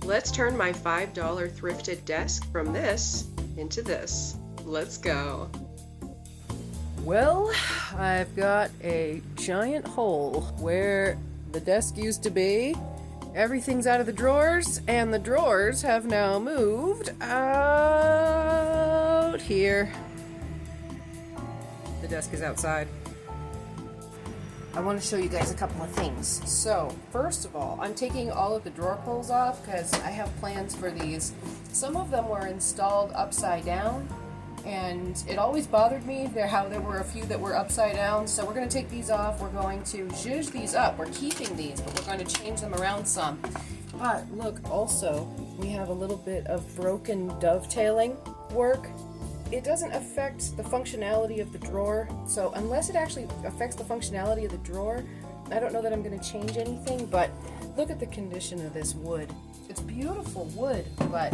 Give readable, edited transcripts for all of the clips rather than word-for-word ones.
Let's turn my $5 thrifted desk from this into this. Let's go. Well, I've got a giant hole where the desk used to be. Everything's out of the drawers, and the drawers have now moved out here. The desk is outside. I want to show you guys a couple of things. So, first of all, I'm taking all of the drawer pulls off because I have plans for these. Some of them were installed upside down, and it always bothered me how there were a few that were upside down. So we're going to take these off. We're going to zhuzh these up. We're keeping these, but we're going to change them around some. But look, also, we have a little bit of broken dovetailing work. It doesn't affect the functionality of the drawer, so unless it actually affects the functionality of the drawer, I don't know that I'm going to change anything. But look at the condition of this wood. It's beautiful wood, but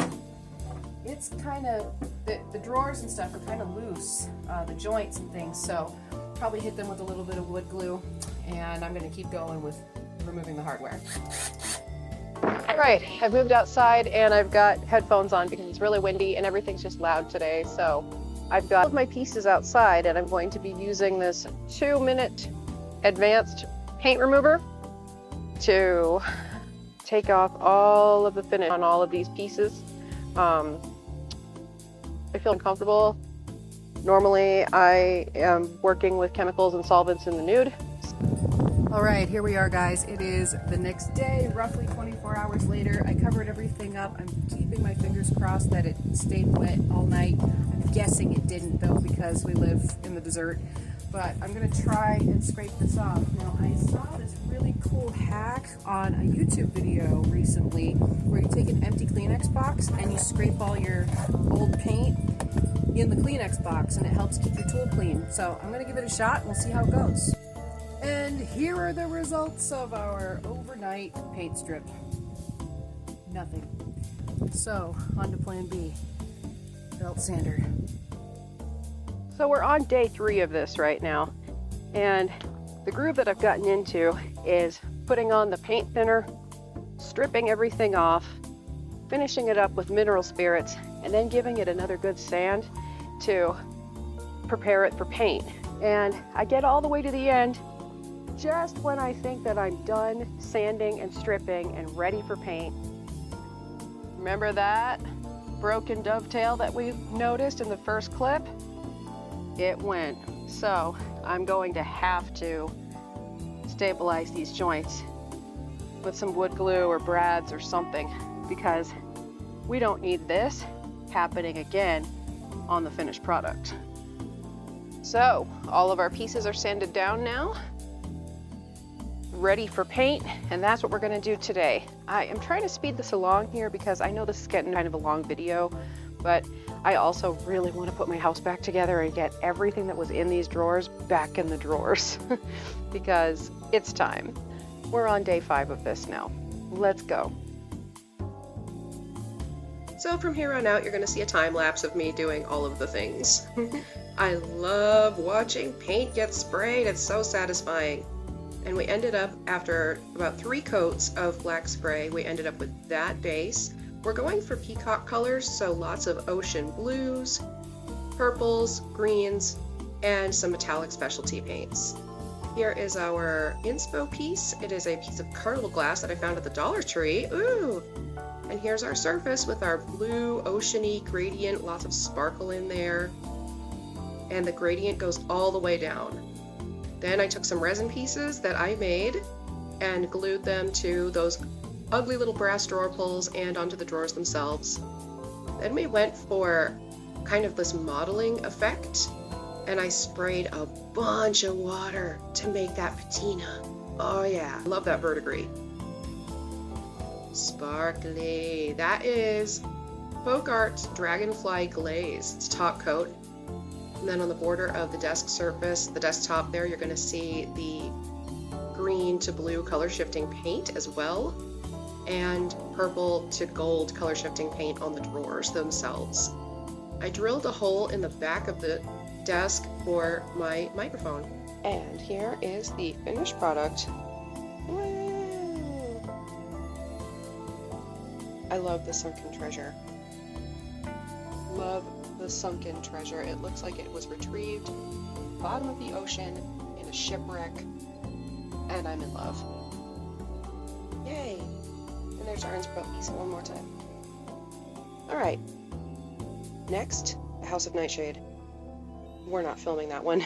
it's kind of, the drawers and stuff are kind of loose, the joints and things, so probably hit them with a little bit of wood glue, and I'm going to keep going with removing the hardware. Alright, I've moved outside and I've got headphones on because it's really windy and everything's just loud today. So I've got all of my pieces outside and I'm going to be using this 2-minute advanced paint remover to take off all of the finish on all of these pieces. I feel uncomfortable. Normally I am working with chemicals and solvents in the nude. All right, here we are, guys. It is the next day, roughly 24 hours later. I covered everything up. I'm keeping my fingers crossed that it stayed wet all night. I'm guessing it didn't, though, because we live in the desert. But I'm going to try and scrape this off. Now, I saw this really cool hack on a YouTube video recently where you take an empty Kleenex box and you scrape all your old paint in the Kleenex box, and it helps keep your tool clean. So I'm going to give it a shot and we'll see how it goes. And here are the results of our overnight paint strip. Nothing. So, on to plan B. Belt sander. So we're on day 3 of this right now. And the groove that I've gotten into is putting on the paint thinner, stripping everything off, finishing it up with mineral spirits, and then giving it another good sand to prepare it for paint. And I get all the way to the end just when I think that I'm done sanding and stripping and ready for paint. Remember that broken dovetail that we noticed in the first clip? It went. So I'm going to have to stabilize these joints with some wood glue or brads or something, because we don't need this happening again on the finished product. So all of our pieces are sanded down now, ready for paint, and that's what we're going to do today. I am trying to speed this along here because I know this is getting kind of a long video, but I also really want to put my house back together and get everything that was in these drawers back in the drawers because it's time. We're on day 5 of this now. Let's go. So from here on out, you're going to see a time lapse of me doing all of the things. I love watching paint get sprayed. It's so satisfying. And we ended up, after about 3 coats of black spray, we ended up with that base. We're going for peacock colors, so lots of ocean blues, purples, greens, and some metallic specialty paints. Here is our inspo piece. It is a piece of carnival glass that I found at the Dollar Tree. Ooh! And here's our surface with our blue, oceany gradient, lots of sparkle in there. And the gradient goes all the way down. Then I took some resin pieces that I made and glued them to those ugly little brass drawer pulls and onto the drawers themselves. Then we went for kind of this modeling effect, and I sprayed a bunch of water to make that patina. Oh yeah, love that verdigris. Sparkly. That is Folk Art Dragonfly Glaze. It's top coat. And then on the border of the desk surface, the desktop there, you're going to see the green to blue color shifting paint as well, and purple to gold color shifting paint on the drawers themselves. I drilled a hole in the back of the desk for my microphone. And here is the finished product. Woo! I love the sunken treasure. Love the sunken treasure. It looks like it was retrieved from the bottom of the ocean in a shipwreck, and I'm in love. Yay! And there's Orange Buggy, so one more time. Alright. Next, the House of Nightshade. We're not filming that one.